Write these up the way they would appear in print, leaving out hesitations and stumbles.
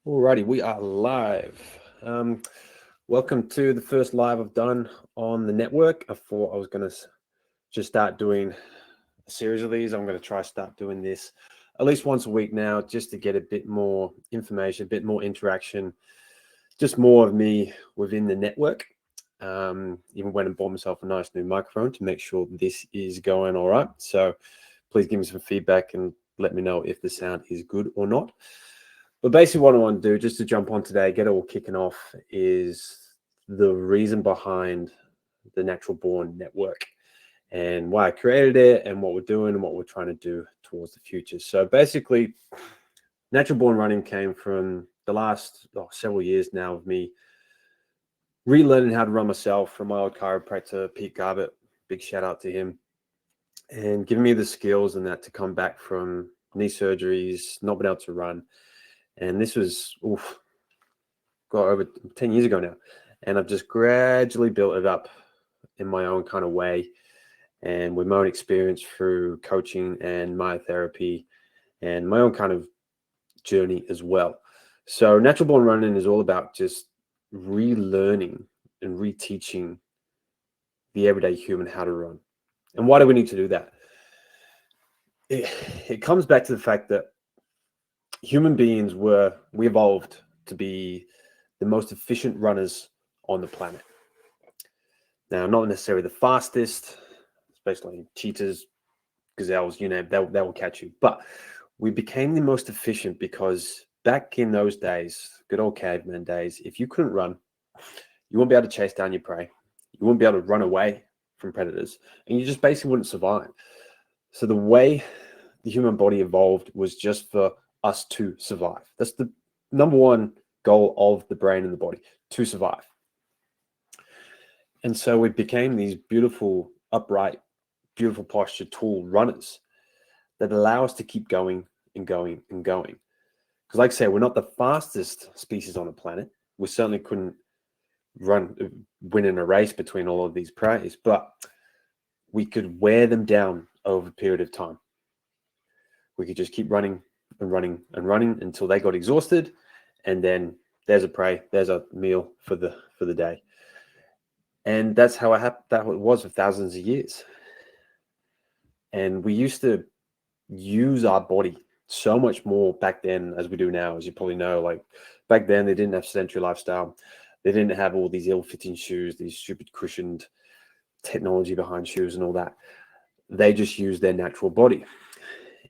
Alrighty, we are live. Um, Welcome to the first live I've done on the network. I thought I was going to just start doing a series of these. I'm going to try start doing this at least once a week now, just to get a bit more information, a bit more interaction, just more of me within the network. Even went and bought myself a nice new microphone to make sure this is going all right. So please give me some feedback and let me know if the sound is good or not. But basically, what I want to do, just to jump on today, get it all kicking off, is the reason behind the Natural Born Network and why I created it and what we're doing and what we're trying to do towards the future. So basically, Natural Born Running came from the last several years now of me relearning how to run myself from my old chiropractor, Pete Garbett. Big shout out to him. And giving me the skills and that to come back from knee surgeries, not being able to run. And this was, got over 10 years ago now. And I've just gradually built it up in my own kind of way and with my own experience through coaching and myotherapy and my own kind of journey as well. So Natural Born Running is all about just relearning and reteaching the everyday human how to run. And why do we need to do that? It comes back to the fact that human beings we evolved to be the most efficient runners on the planet. Now, not necessarily the fastest, especially cheetahs, gazelles, you name, they will catch you. But we became the most efficient because back in those days, good old caveman days, if you couldn't run, you wouldn't be able to chase down your prey. You wouldn't be able to run away from predators, and you just basically wouldn't survive. So the way the human body evolved was just for us to survive. That's the number one goal of the brain and the body, to survive. And so we became these beautiful, upright, beautiful posture, tall runners that allow us to keep going and going and going. Because, like I say, we're not the fastest species on the planet. We certainly couldn't win in a race between all of these preys, but we could wear them down over a period of time. We could just keep running and running and running until they got exhausted, and then there's a prey, there's a meal for the day. And that's how that was for thousands of years. And we used to use our body so much more back then as we do now, as you probably know. Like back then, they didn't have sedentary lifestyle. They didn't have all these ill-fitting shoes, these stupid cushioned technology behind shoes and all that. They just used their natural body.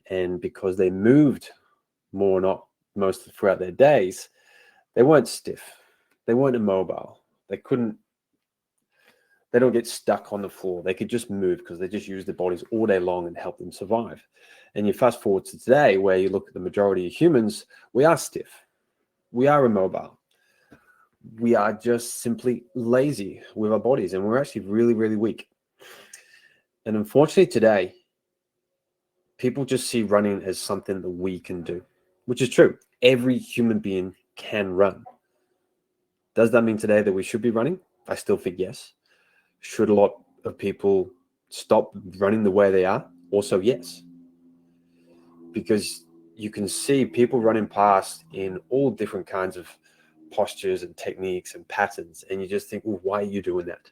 And because they moved more or not most throughout their days, they weren't stiff. They weren't immobile. They don't get stuck on the floor. They could just move because they just use their bodies all day long and help them survive. And you fast forward to today where you look at the majority of humans, we are stiff. We are immobile. We are just simply lazy with our bodies, and we're actually really, really weak. And unfortunately today, people just see running as something that we can do, which is true. Every human being can run. Does that mean today that we should be running? I still think yes. Should a lot of people stop running the way they are? Also, yes. Because you can see people running past in all different kinds of postures and techniques and patterns, and you just think, well, why are you doing that?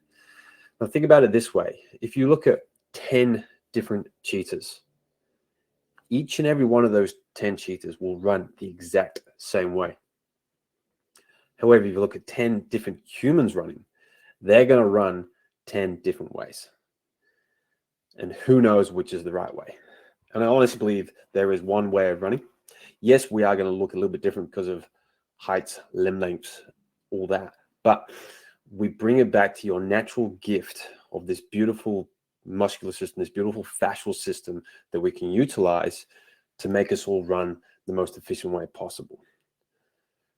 Now, think about it this way. If you look at 10 different cheetahs, each and every one of those 10 cheetahs will run the exact same way. However, if you look at 10 different humans running, they're going to run 10 different ways. And who knows which is the right way. And I honestly believe there is one way of running. Yes, we are going to look a little bit different because of heights, limb lengths, all that. But we bring it back to your natural gift of this beautiful muscular system, this beautiful fascial system that we can utilize to make us all run the most efficient way possible.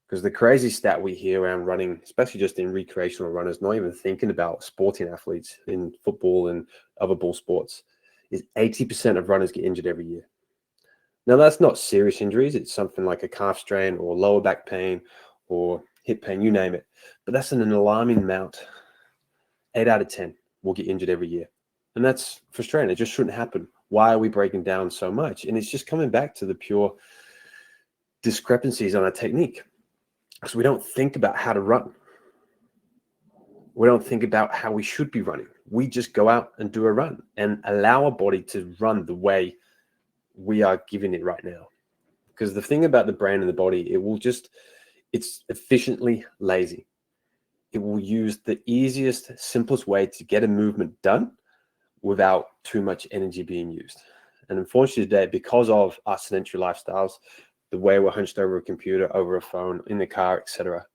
Because the crazy stat we hear around running, especially just in recreational runners, not even thinking about sporting athletes in football and other ball sports, is 80% of runners get injured every year. Now, that's not serious injuries. It's something like a calf strain or lower back pain or hip pain, you name it. But that's an alarming amount. 8 out of 10 will get injured every year. And that's frustrating. It just shouldn't happen. Why are we breaking down so much? And it's just coming back to the pure discrepancies on our technique. Because we don't think about how to run. We don't think about how we should be running. We just go out and do a run and allow our body to run the way we are giving it right now. Because the thing about the brain and the body, it's efficiently lazy. It will use the easiest, simplest way to get a movement done without too much energy being used. And unfortunately today, because of our sedentary lifestyles, the way we're hunched over a computer, over a phone, in the car, etc.,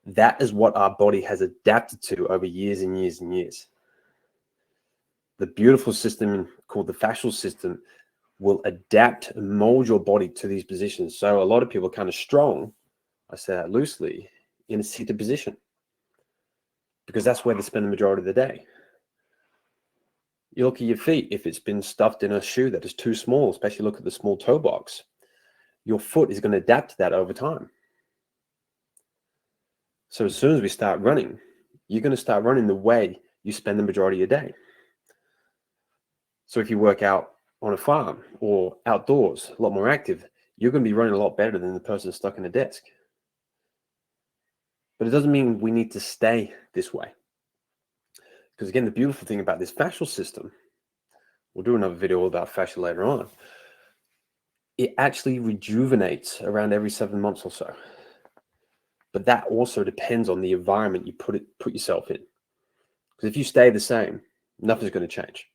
that is what our body has adapted to over years and years and years. The beautiful system called the fascial system will adapt and mold your body to these positions. So a lot of people are kind of strong, I say that loosely, in a seated position, because that's where they spend the majority of the day. You look at your feet, if it's been stuffed in a shoe that is too small, especially look at the small toe box, your foot is going to adapt to that over time. So as soon as we start running, you're going to start running the way you spend the majority of your day. So if you work out on a farm or outdoors, a lot more active, you're going to be running a lot better than the person stuck in a desk. But it doesn't mean we need to stay this way. Because again, the beautiful thing about this fascial system, we'll do another video all about fascia later on, it actually rejuvenates around every 7 months or so. But that also depends on the environment you put yourself in. Because if you stay the same, nothing's going to change.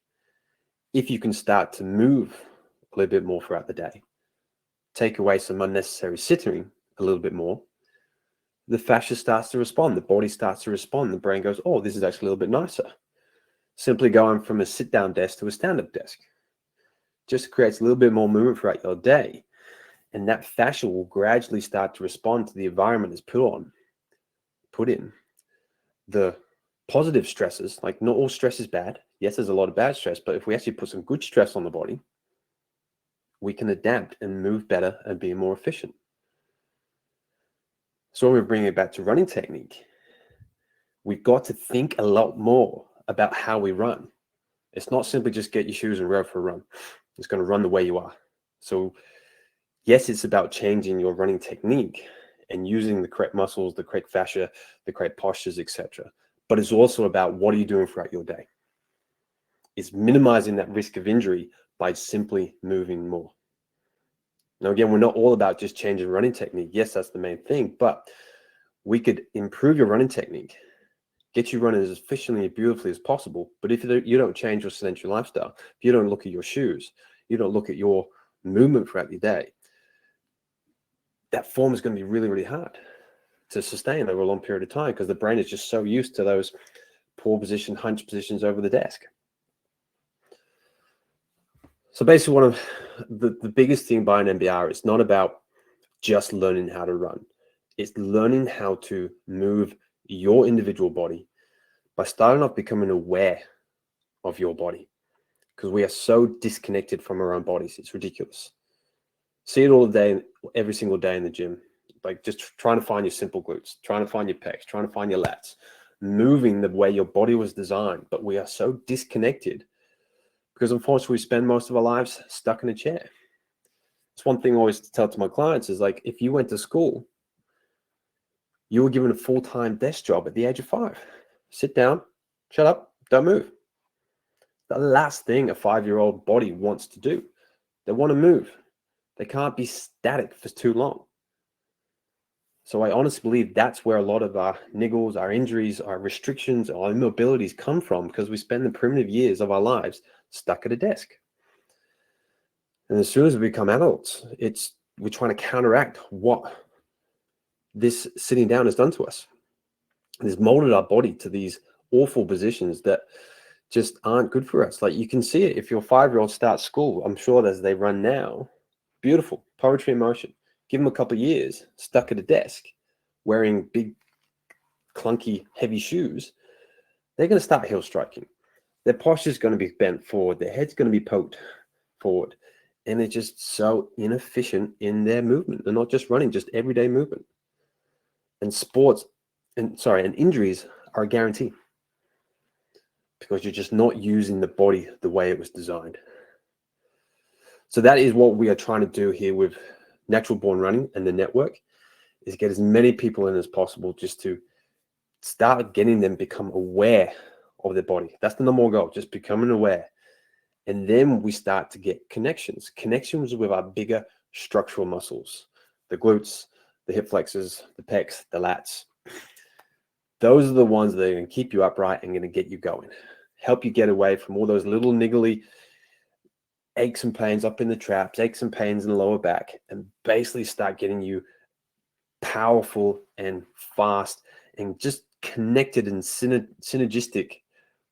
If you can start to move a little bit more throughout the day, take away some unnecessary sitting a little bit more, the fascia starts to respond, the body starts to respond, the brain goes, oh, this is actually a little bit nicer. Simply going from a sit-down desk to a stand-up desk just creates a little bit more movement throughout your day. And that fascia will gradually start to respond to the environment it's put in. The positive stresses, like not all stress is bad. Yes, there's a lot of bad stress, but if we actually put some good stress on the body, we can adapt and move better and be more efficient. So when we bring it back to running technique, we've got to think a lot more about how we run. It's not simply just get your shoes and go for a run. It's going to run the way you are. So yes, it's about changing your running technique and using the correct muscles, the correct fascia, the correct postures, etc. But it's also about what are you doing throughout your day. It's minimizing that risk of injury by simply moving more. Now, again, we're not all about just changing running technique. Yes, that's the main thing, but we could improve your running technique, get you running as efficiently and beautifully as possible. But if you don't change your sedentary lifestyle, if you don't look at your shoes, you don't look at your movement throughout your day, that form is going to be really, really hard to sustain over a long period of time because the brain is just so used to those poor position, hunch positions over the desk. So basically one of the biggest thing by an MBR is not about just learning how to run. It's learning how to move your individual body by starting off becoming aware of your body, because we are so disconnected from our own bodies. It's ridiculous. See it all day, every single day in the gym, like just trying to find your simple glutes, trying to find your pecs, trying to find your lats, moving the way your body was designed. But we are so disconnected because unfortunately we spend most of our lives stuck in a chair. It's one thing I always tell to my clients is like, if you went to school, you were given a full-time desk job at the age of 5. Sit down, shut up, don't move. The last thing a 5-year-old body wants to do. They want to move. They can't be static for too long. So I honestly believe that's where a lot of our niggles, our injuries, our restrictions, our immobilities come from, because we spend the primitive years of our lives stuck at a desk. And as soon as we become adults, we're trying to counteract what this sitting down has done to us. It's molded our body to these awful positions that just aren't good for us. Like you can see it if your 5-year-old starts school. I'm sure as they run now, beautiful, poetry in motion. Give them a couple of years stuck at a desk wearing big, clunky, heavy shoes. They're going to start heel striking. Their posture is going to be bent forward. Their head's going to be poked forward. And they're just so inefficient in their movement. They're not just running, just everyday movement. And and injuries are a guarantee, because you're just not using the body the way it was designed. So that is what we are trying to do here with Natural Born Running and the network, is get as many people in as possible, just to start getting them become aware of their body. That's the number one goal, just becoming aware. And then we start to get connections with our bigger structural muscles, the glutes, the hip flexors, the pecs, the lats. Those are the ones that are going to keep you upright and going to get you going, help you get away from all those little niggly aches and pains up in the traps, aches and pains in the lower back, and basically start getting you powerful and fast and just connected and synergistic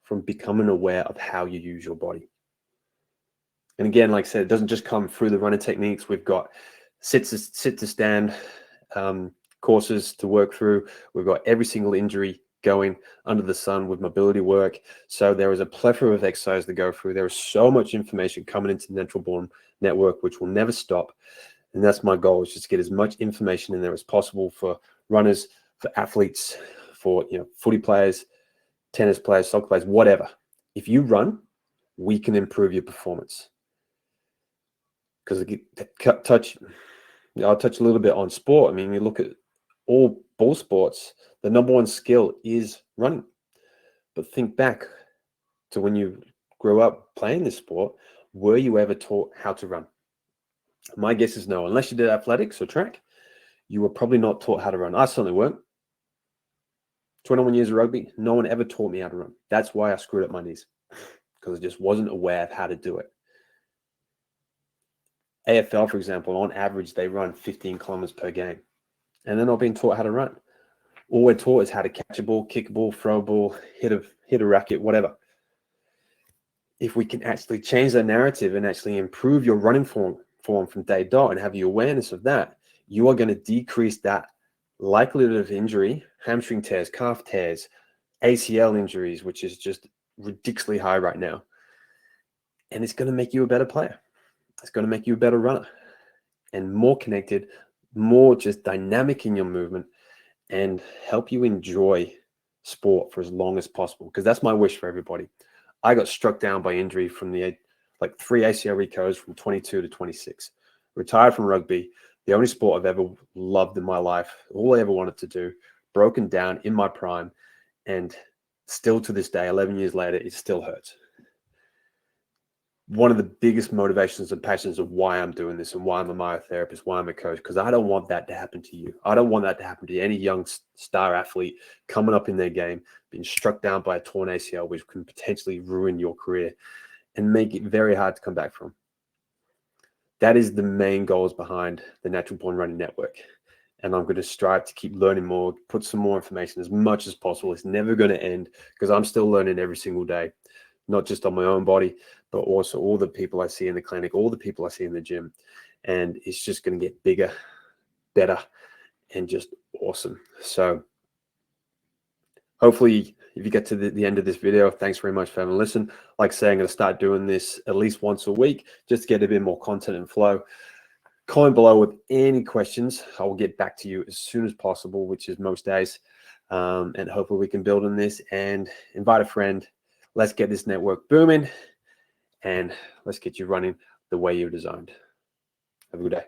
from becoming aware of how you use your body. And again, like I said, it doesn't just come through the running techniques. We've got sit to stand courses to work through. We've got every single injury going under the sun with mobility work. So there is a plethora of exercise to go through. There is so much information coming into the Natural Born Network, which will never stop. And that's my goal, is just to get as much information in there as possible for runners, for athletes, for footy players, tennis players, soccer players, whatever. If you run, we can improve your performance. Because I'll touch a little bit on sport. I mean, you look at all ball sports, the number one skill is running. But think back to when you grew up playing this sport. Were you ever taught how to run? My guess is no. Unless you did athletics or track, you were probably not taught how to run. I certainly weren't. 21 years of rugby, no one ever taught me how to run. That's why I screwed up my knees, because I just wasn't aware of how to do it. AFL, for example, on average, they run 15 kilometers per game, and they're not being taught how to run. All we're taught is how to catch a ball, kick a ball, throw a ball, hit a racket, whatever. If we can actually change that narrative and actually improve your running form from day dot and have the awareness of that, you are going to decrease that likelihood of injury, hamstring tears, calf tears, ACL injuries, which is just ridiculously high right now. And it's going to make you a better player. It's going to make you a better runner and more connected, more just dynamic in your movement, and help you enjoy sport for as long as possible. Because that's my wish for everybody. I got struck down by injury from the 3 ACL recos from 22 to 26. Retired from rugby, the only sport I've ever loved in my life, all I ever wanted to do, broken down in my prime, and still to this day, 11 years later, it still hurts. One of the biggest motivations and passions of why I'm doing this and why I'm a myotherapist, why I'm a coach, because I don't want that to happen to you. I don't want that to happen to any young star athlete coming up in their game, being struck down by a torn ACL, which can potentially ruin your career and make it very hard to come back from. That is the main goals behind the Natural Born Running Network. And I'm going to strive to keep learning more, put some more information as much as possible. It's never going to end, because I'm still learning every single day, not just on my own body, but also all the people I see in the clinic, all the people I see in the gym. And it's just going to get bigger, better, and just awesome. So hopefully, if you get to the end of this video, thanks very much for having listened. Like I say, I'm going to start doing this at least once a week, just to get a bit more content and flow. Comment below with any questions. I will get back to you as soon as possible, which is most days. And hopefully we can build on this and invite a friend. Let's get this network booming, and let's get you running the way you're designed. Have a good day.